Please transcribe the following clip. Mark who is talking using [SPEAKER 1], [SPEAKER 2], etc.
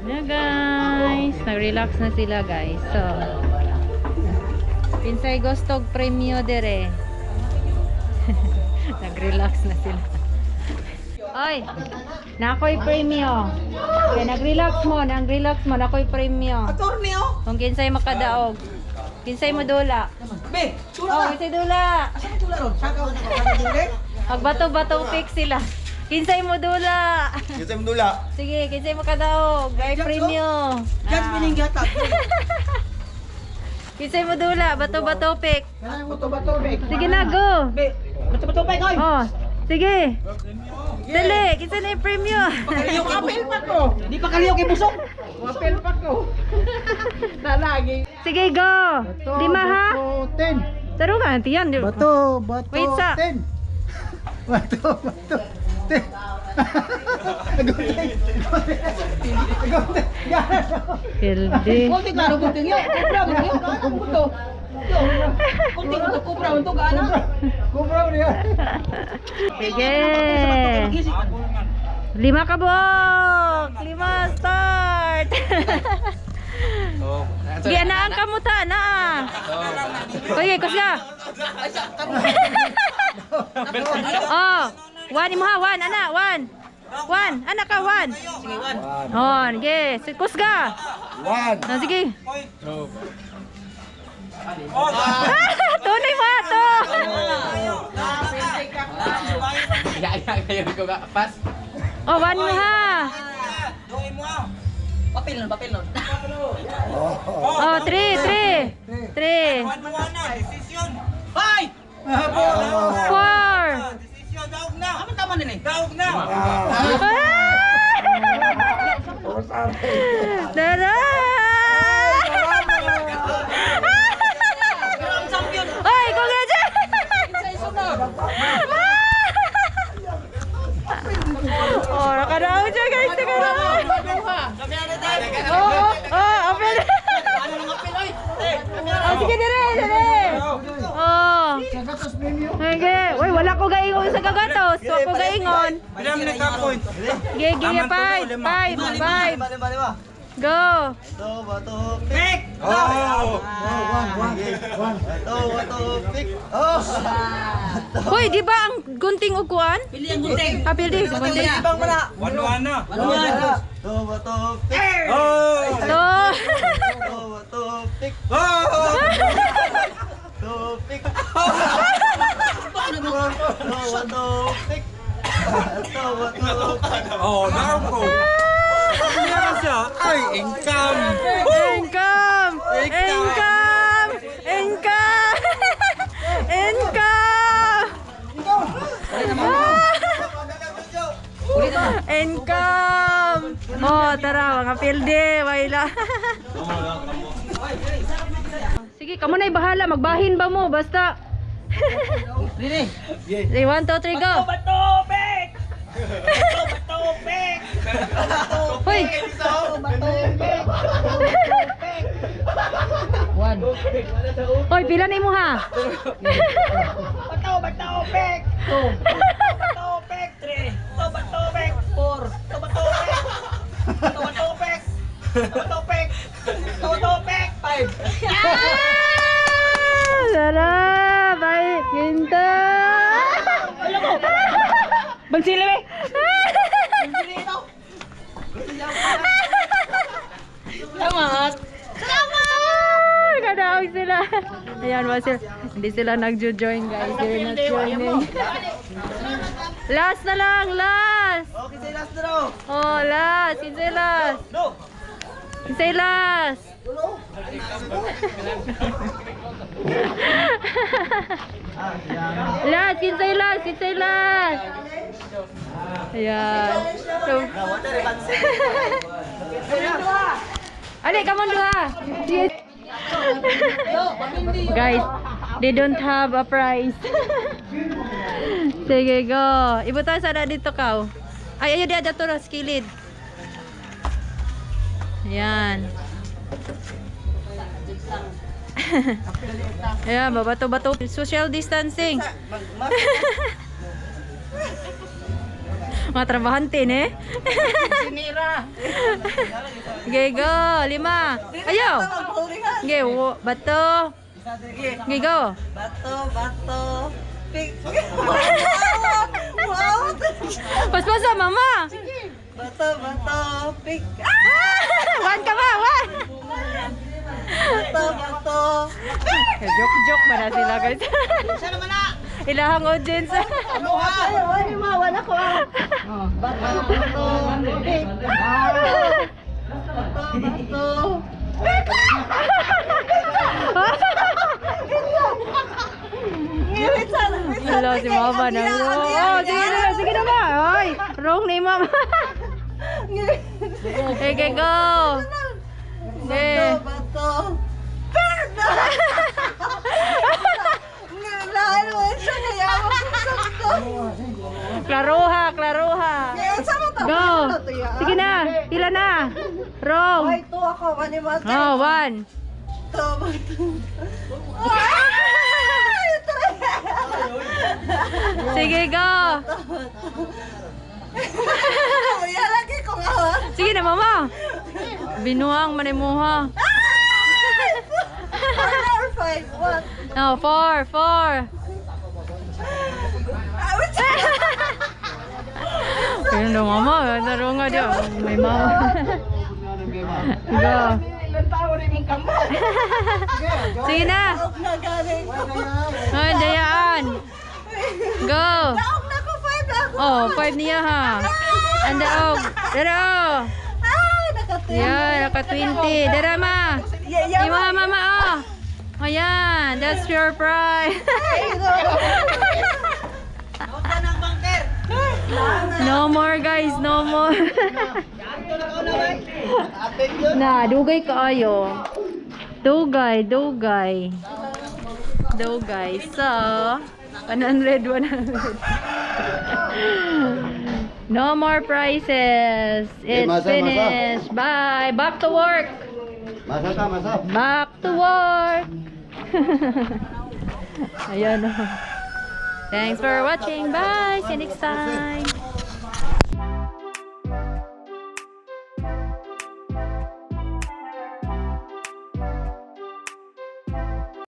[SPEAKER 1] Na guys, nag-relax na sila guys. So, pinsay gustog premyo dire. Nag-relax na sila. Oy, nakoy premyo. Kaya nag-relax mo, nakoy premyo.
[SPEAKER 2] Attorney oh.
[SPEAKER 1] Kung kinsay makadaog. Kinsay mo dula.
[SPEAKER 2] Be, tula
[SPEAKER 1] Oh,
[SPEAKER 2] ka.
[SPEAKER 1] kinsay dula.
[SPEAKER 2] Asa tula ron? Saka dule.
[SPEAKER 1] Magbato-bato pick sila. Kinsay mo dula.
[SPEAKER 3] Kinsay mo dula.
[SPEAKER 1] Sige, kinsay makadaog. Ay premyo.
[SPEAKER 2] Just pining gatag.
[SPEAKER 1] Kinsay mo dula, bato-bato pick.
[SPEAKER 2] Kanang bato-bato be.
[SPEAKER 1] Sige na, go.
[SPEAKER 2] Be, bato-bato be koy.
[SPEAKER 1] Oh, sige. Dali, kinsay na yung premyo.
[SPEAKER 2] Pakaliyo ka apel pa ko. Di pa kaliyo kay busog. Apel pa ko. Nalagi.
[SPEAKER 1] Sige, go. 5 ha?
[SPEAKER 4] Bato 10.
[SPEAKER 1] Taro ka, tiyan.
[SPEAKER 4] Bato, bato
[SPEAKER 1] Wait, sa.
[SPEAKER 4] 10. Bato, bato 10. Agote.
[SPEAKER 1] Pilde.
[SPEAKER 2] Kunti klaro kunti yo. Kubra mo yo. Ang buto. Kunti ko kubra mo to gaana.
[SPEAKER 4] Kubra mo niya.
[SPEAKER 1] Sige. 5 ka buok. 5 start. Di anaan ka mo ta, na. Sige, kusya. Oh, 1 mo ha, 1 ana, 1. 1, anak ka 1.
[SPEAKER 2] Sige, wan.
[SPEAKER 1] Oh, sige, kusga.
[SPEAKER 4] 1.
[SPEAKER 1] Oh, sige. Tunay mo ato. Oh, 1 mo ha.
[SPEAKER 2] Papel nun, papel nun.
[SPEAKER 1] Oh, 3. 3.
[SPEAKER 2] Hoy!
[SPEAKER 1] 4.
[SPEAKER 2] Ano tama nila?
[SPEAKER 1] Dada!
[SPEAKER 2] Ang champion.
[SPEAKER 1] Oy, congratulations! Oh, nakadaog siya guys, nakadaog. Oh, apel. Oh, sige dire. Oh. Sige. Uy, wala ko gaingon sa kagatos. Wa ko gaingon. Gigi, 5. Go.
[SPEAKER 2] Pick!
[SPEAKER 1] Hoy, di ba ang gunting uguan?
[SPEAKER 2] Pili ang gunting.
[SPEAKER 1] Apil di, gunting.
[SPEAKER 2] Ibang mana.
[SPEAKER 3] Wano-wano.
[SPEAKER 1] So,
[SPEAKER 3] Oh, narko. Meron siya. Ay, income.
[SPEAKER 1] income! Income! Income! Income! Income! Oh, tara, mga pilde, waila. Sige, kamo na'y bahala, magbahin ba mo, basta.
[SPEAKER 2] Dili.
[SPEAKER 1] 1, 2, 3, go!
[SPEAKER 2] Bato, pick! Bato, pick!
[SPEAKER 1] Hoy! Hoy, pila na mo ha?
[SPEAKER 2] Bato, pick! 2. Bato, pick! 3. Bato, pick! 4. Bato, pick! Bato, pick! Bato, pick! Bato, pick! 5.
[SPEAKER 1] Sarap! Ay, hinta!
[SPEAKER 2] Bansila be! Bansila ito! Salamat!
[SPEAKER 1] Salamat! Kadaog sila. Ayan ba sila? Hindi sila nag-join guys. They're not joining. Last na lang! Last!
[SPEAKER 2] Okay, say last na raw!
[SPEAKER 1] Oh, last! Kinsay last!
[SPEAKER 2] No!
[SPEAKER 1] Kinsay last! Last! Kinsay last! Kinsay last! Ayan. So, ali, come on, duha. Yes. Guys, they don't have a prize. Sige, go. Ibutan sana dito ka. Ay, ayun, diya to sa kilid. Ayan. Ayan, babato-bato. Social distancing. Mga trabahante, ne?
[SPEAKER 2] Sinira!
[SPEAKER 1] Okay, go. 5. Ayaw. Okay, bato. Okay, go.
[SPEAKER 2] Bato, pick!
[SPEAKER 1] Paspasa, mama.
[SPEAKER 2] Bato, bato, pick.
[SPEAKER 1] One ka ba? One.
[SPEAKER 2] Bato, bato.
[SPEAKER 1] Joke-joke ba na sila guys?
[SPEAKER 2] Isa naman na.
[SPEAKER 1] Ilahang audience.
[SPEAKER 2] Ano ha? Ay, wala ko. Bato, bato, pick. Bato, bato.
[SPEAKER 1] Hello, si mama na. Oh, sige na ba? Ay, wrong name mama. Okay, go. Okay.
[SPEAKER 2] Bato.
[SPEAKER 1] Klaruha. Go. Sige na. Pila na. Wrong.
[SPEAKER 2] Ay, to ako. Maniwag.
[SPEAKER 1] Oh, one. Sige, go.
[SPEAKER 2] Lagi ko nga.
[SPEAKER 1] Sige na, mama. Binuang manimuha. No, four. Ayun na, mama. Narunga diyo. May mama. Go. Sige na. Ay, dayaan. Go. Oh, 5 niya ha. Andaog. Dara. Yan, naka-20. Dara ma. Iwa mama oh. Ayan, that's your prize. No more guys, no more. Na, dugay kaayo. Dugay. So, 100. No more prizes. It's finished. Bye. Back to work. Back to work. Ayan. Thanks for watching. Bye. See you next time.